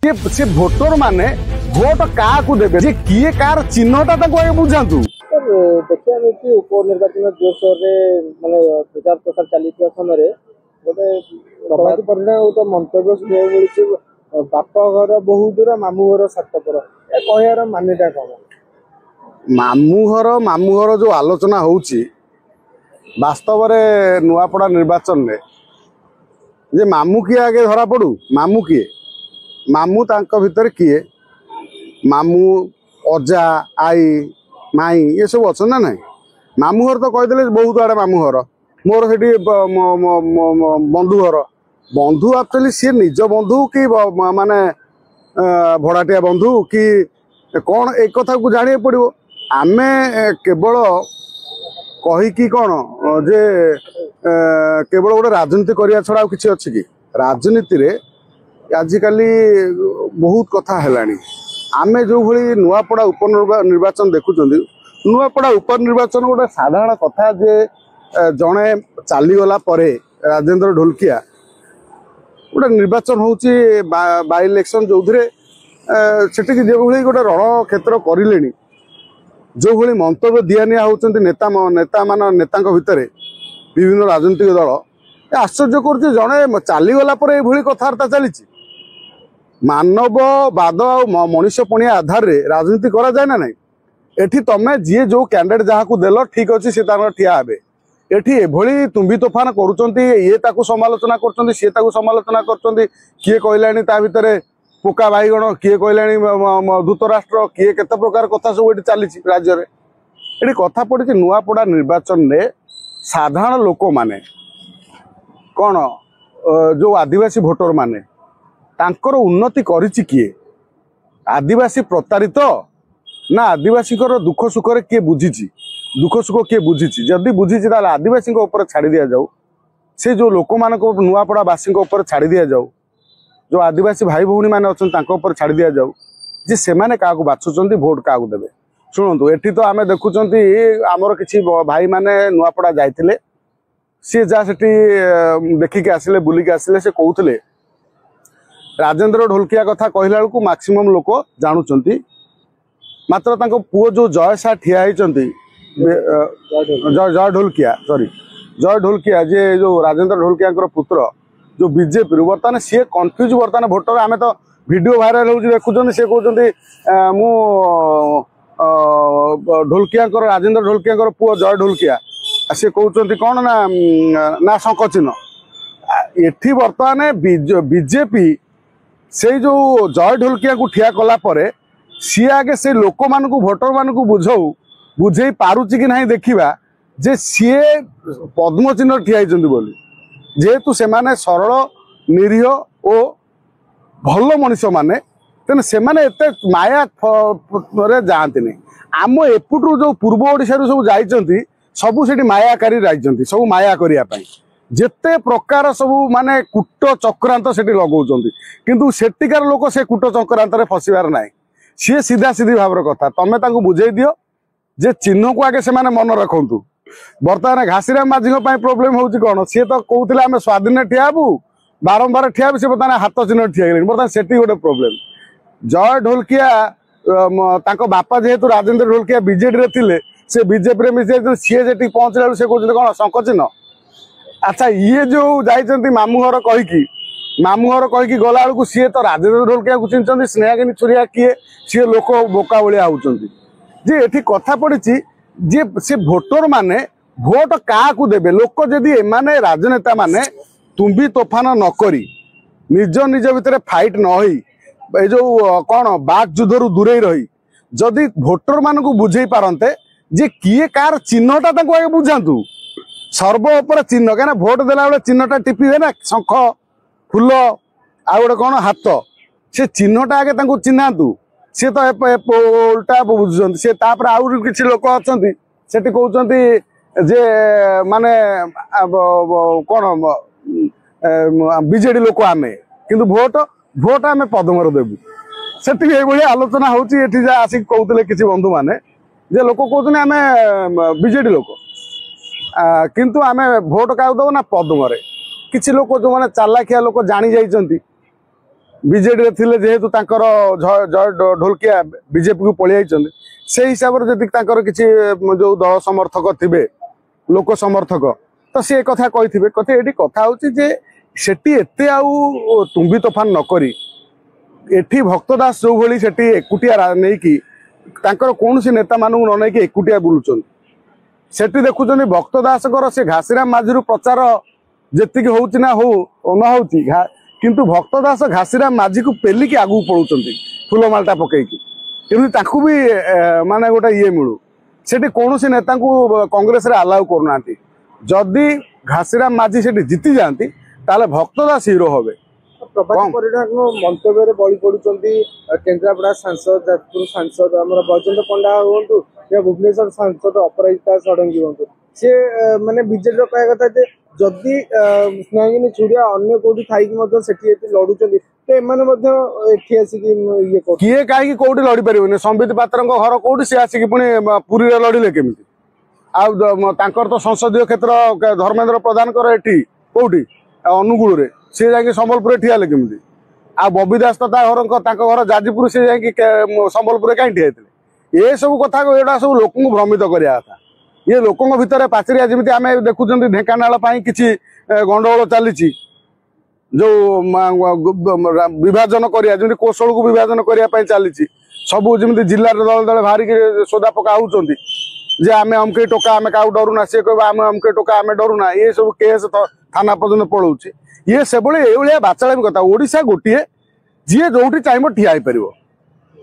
से भोटर माने भोट क्या देवे जे किए कार चिन्हटा आगे बुझातु देखिए कि उपनिर्वाचन जोरसोर माने प्रचार प्रसार चली समय गोटे प्रभात परिणा गोटे मंतव्य शुणा बाप घर बहु दूर मामू घर सातपर कहार मान्यता कौन मामू घर जो आलोचना होउची वास्तव में नुआपड़ा निर्वाचन में जे मामू किए आगे धरा पड़ू मामू किए मामू तांको भितर किए मामू अजा आई माई ये सब अच्छा ना ना मामू घर तो कहीदे बहुत आड़े मामू घर मोर से बंधु घर बंधु एक्चुअली सी निज बंधु कि माने भड़ाटिया बंधु कि कौन एक कथा को जाना पड़ो आमे केवल कहीकि कौन जे केवल गोटे राजनीति करने छड़ा किसी अच्छी कि राजनीति रे आजिकल बहुत कथा है आमे जो भली नुआपड़ा उपनिर्वाचन देखुं नुआपड़ा उपनिर्वाचन गोटे साधारण कथा जे जड़े चलीगला राजेंद्र ढोलकिया गोटे निर्वाचन होची बाय इलेक्शन जो सेठी जो भली गोटे रण क्षेत्र करें जो भली मंतव्य दिया निया होचंती नेता भितर विभिन्न राजनीतिक दल आश्चर्य कर जड़े चलीगला कथबार्ता चली मानववाद आ मनीष पणिया आधार रे राजनीति करा जाए ना नहीं एठी तमे जी जो कैंडिडेट जहाँ को देल ठीक अच्छे सी ठिया हे एठी एभली तुम्बी तोफान करुचंती ये ताकू समालोचना करचंती सी ताकू समालोचना करचंती किए कहलानी ता भितर पोका बाईगण किए कहलानी धूतराष्ट्र किए केते प्रकार कथा सब एठी चली राज्य रे एठी कथा पड़ी नुआपड़ा निर्वाचन में साधारण लोक माने कौन जो आदिवासी भोटर माने तांकर उन्नति करिछि किए आदिवासी प्रतारित ना आदिवासी दुख सुख किए बुझीछि दुख सुख किए बुझीछि जदि बुझीछि ताले आदिवासी ऊपर छाड़ी दिया जाऊ से जो लोक मान नुआपड़ा वासी ऊपर छाड़ी दिया जाऊ जो आदिवासी भाई भौणी मैंने अच्छा ऊपर छाड़ी दिया जाऊ जे से माने काकू बाछुचंती भोट काकू देबे शुणु एठी तो आमे देखुचंती आमर किछि भाई माने नुआपड़ा जाइतिले सी जा सेठी देखिके आसिले बुलिके आसिले से कहउतले राजेंद्र ढोलकिया कथा कहला बेलू मैक्सिमम लोक जानुचंती मात्र तांको पुओ जो जय सा ठिया होती जय ढोलकिया सॉरी जय ढोलकिया जे जो राजेंद्र ढोलकिया पुत्र जो बीजेपी बर्तमान सी कन्फ्यूज बर्तमान भोटर आम तो वीडियो भाइराल हो देखुं सी कहते मु ढोलकिया राजेंद्र ढोलकिया पुओ जय ढोलकिया सी कहते कौन ना शंख चिन्ह एठी बर्तमान बीजेपी से जो जय ढोलकिया को ठिया कला परे सी आगे से लोक मान भोटर मान बुझे पारुची कि नहीं देखा जे सी पद्म चिन्ह ठिया बोली जेहेतु से माने सरल निरीह और भल मनीष माने तेना से माने एते माया रे जाती नहीं आम एपटू जो पूर्व ओडिशा सब जाइछंती सबू सेठी मायाकारी जाइछंती सब माया करिया पई जेते प्रकार सब माने कूट चक्रांत सेठी लगाउछंती किंतु सेटिकार लोक से कूट चक्रांत रे फसिबार नाही सी सीधा सीधी भावर कथा तमे तांको बुझेई दियो जे चिन्ह को आगे से माने मन रखंतु बर्तमान घासीराम माझी प्रोब्लेम हूँ कौन सी तो कहते आम स्वाधीन ठियाबू बारंबार ठियाबू सी बर्तमान हाथ चिन्ह ठिया बर्तमान से गोटे प्रोब्लेम जय ढोलकिया बापा जेहेतु राजेंद्र ढोलकिया बीजेडी रे थिले से बीजेपी मिसे सी जे पहुंचला से कहते कौन शंख चिन्ह अच्छा ये जो जाइछंती मामू घर कहीकि गला बेलू सी तो राजेंद्र ढोलकिया को चिन्हती स्नेहागिनी छुरिया किए सी लोक बोका भाया होउछंती जे एठी कथा पड़ी जे से भोटर माने भोट क्या देवे लोक जदि एमाने राजनेता माने तुम्बी तोफान नकरी निज निज भितर फाइट न होई जो कौन बाक युद्ध दूरे रही जदि भोटर मान बुझे पारते जे किए कार चिन्हटा आगे बुझातु सर्वोपर चिन्ह क्या भोट देला बेले चिन्हटा टिपे ना शंख फूल आ गोटे कौन हाथ से चिन्हटा आगे चिन्हातु सी तो उल्टा बुझुं सी आउरी किसी लोक अच्छा से कहते जे माने कौन बीजेडी लोक आमे किंतु भोट आमे पदमर देवु से आलोचना होती आसिक कहते किसी बंधु माने जे लोक कहते आमे बीजेडी लोक किंतु आमे भोट क्या दबो ना पदमरे किसी लोक जो मैंने चालाखिया लोक जानी जाइछंती बीजेडी रे थिले जेहेतु तांकर जय ढोलकिया बीजेपी को पळि आइचंदे से हिसाब रे जदि तांकर किछि जो दल समर्थक थिबे लोक समर्थक तो से कथा कहिथिबे कथे एठी कथा होची जे सेठी एते आउ तुम्बी तोफान न करी एठी भक्तदास जो भली सेठी एकुटिया नै की तांकर कोनसी नेता मानु न नै की एकुटिया बुलुचन सेठी देखुचंदी भक्तदासकर से घासीराम माझीरु प्रचार जेतिक होउची ना हो न होउची किंतु भक्तदास घासीराम माझी को पेलिकी आगु पळुचंती फुलमालटा पकेकी किंतु ताकू भी माने गोटे ये मिलू सेठी कोनसी नेता को कांग्रेस रे अलाउ करनांती जदि घासीराम माझी सेठी जीति जांती ताले भक्तदास हीरो होबे प्रभात परिडा मंतव्य बड़ी पड़ुचंती केन्द्रापड़ा सांसद जाजपुर सांसद हमर बजंत पंडा होंतु या भुवनेश्वर सांसद अपराजिता षडंगी होंतु से माने बीजेपी कहया कथा जे जदि स्नेहिनी छुड़िया अन्य कोठी थाई कि मध्य सेठी एति लडुचंती ते एमाने मध्य एठी आसी कि ये को किए काहे कि कोठी लडी परिबने संबित पात्रଙ୍କ घर कोठी से आसी कि पुनी पुरी रे लडिले केमिति आ तांकर तो संसदीय क्षेत्र धर्मेंद्र प्रधान कर एठी कोठी अनुगुल रे से जाके संबलपुर ठियाले केमिति आ बबी दास तो घर जाजपुर से जाके संबलपुर कहीं ठियाइले ये सब कथा एटा सब लोक भ्रमित करिया था ये लोकों भितर पाचरिया जमी आम देखुं ढेकानाल किसी गंडगोल चली जो विभाजन करिया जमी कौशल को विभाजन करने चली सबू जमी जिले दल दल बाहर सोदा पका होती जे आम अमके टोका आम क्या डरुना सी कह आम अमके टोका आम डरुना ये सब केस थाना पर्यटन पलाऊँ ये से भाई बाचाड़ी कथा ओडिशा गोटे जी जो चाहिए ठिया हो पार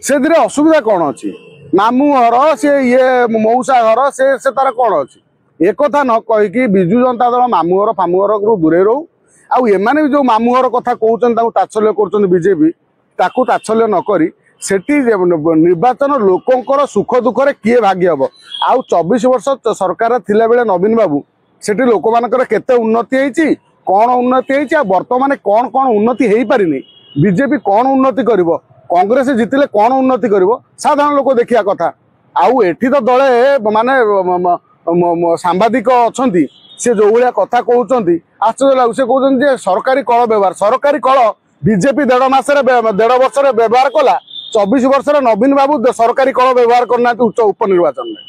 से असुविधा कौन अच्छी मामू घर से ये मौसा घर से तार कौन अच्छी एक कथा न कहीकि विजु जनता दल मामू घर फामू घर दूरे रो आउ एमाने भी जो मामू घर कथा कहते तात्सल्य कर बीजेपी ताकू तात्सल्य नक सेठी निर्वाचन लोकंकर सुख दुखरे किए भागी हम आउ 24 वर्ष सरकार थिला बेले नवीन बाबू सेठी लोक मानकर केते उन्नति होती कौन उन्नति होती बर्तमान कौन कौन उन्नति हो पारिनी बीजेपी कौन उन्नति करिवो कांग्रेस जितिले कौन उन्नति करिवो साधारण लोक देखिया कथा आउ एठी तो दले माने सांबादिक अछंती से जो भलिया कथा कहउचंती आश्चर्य लागु से कहउचंती जे सरकारी कळ व्यवहार सरकारी कळ बीजेपी 1.5 वर्ष व्यवहार कला 24 वर्ष नवीन बाबू सरकारी कळ व्यवहार करना उच्च उपनिर्वाचन में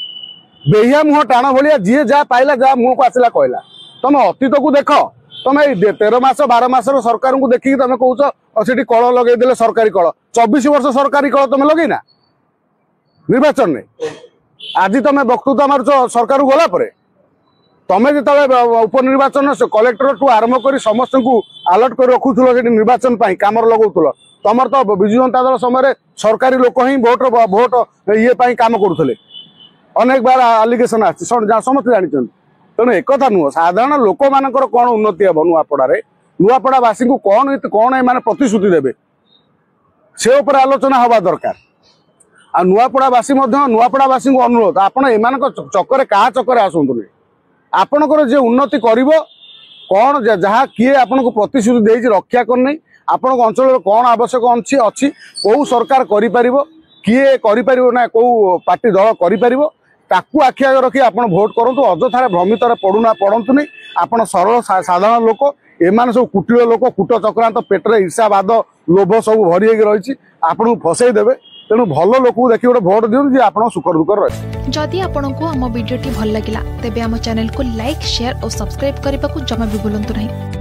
बेहिया मुह टाण भलिया जी जा पाइला जा मुह को आसला कहला तुम अतीत को देख तुम 13 मास 12 मास सरकार को देखिकी तुम कहूच से कल लगे सरकारी कल 24 वर्ष सरकारी कल तुम लगेना निर्वाचन में आज तुम वक्तृत्व मारुच सरकार गला तुम जो उपनिर्वाचन कलेक्टर ठू आरंभ कर समस्त को अलर्ट कर रखुल निर्वाचन कम लगौल तुम तो विजु जनता दल समय सरकारी लोक ही भोट ये कम करुले अनेक बार आलिगेसन समस्त जानते तेणु एक नुह साधारण लोक मानकर कौन उन्नति हम नुआपड़े नुआपड़ावासी को कौन कौन एम प्रतिश्रुति देवे से उपर आलोचना हवा दरकार आ नुआपड़ावासी नुआपड़ावासी को अनुरोध आपण एम चक्कर क्या चक्कर आसतु आपणकर जे उन्नति कर कौन जहाँ किए आपन को प्रतिश्रुति दे रक्षा करनी आपण अंचल कौन आवश्यक अच्छी कौ सरकार करिपारिब किए करिपारिब ना कौ पार्टी दल करिपारिब ताकू आखि आगे रखी आप भोट करूँ अଯଥାରେ भ्रमित पड़तुनि आप सरल साधारण लोक एम सब कुटीर लोक कूट चक्रांत पेटरे ईर्षावाद लोभ सब भरी रही आपन को फसई देवे तेणु भल लोक देखिए गोटे भोट दिखाँ जी आप सुख दुख रहे जदि आपंक आम भिडी भल लगा तेब आम चैनल को लाइक शेयर और सब्सक्राइब करने को जमा भी भूलु नहीं।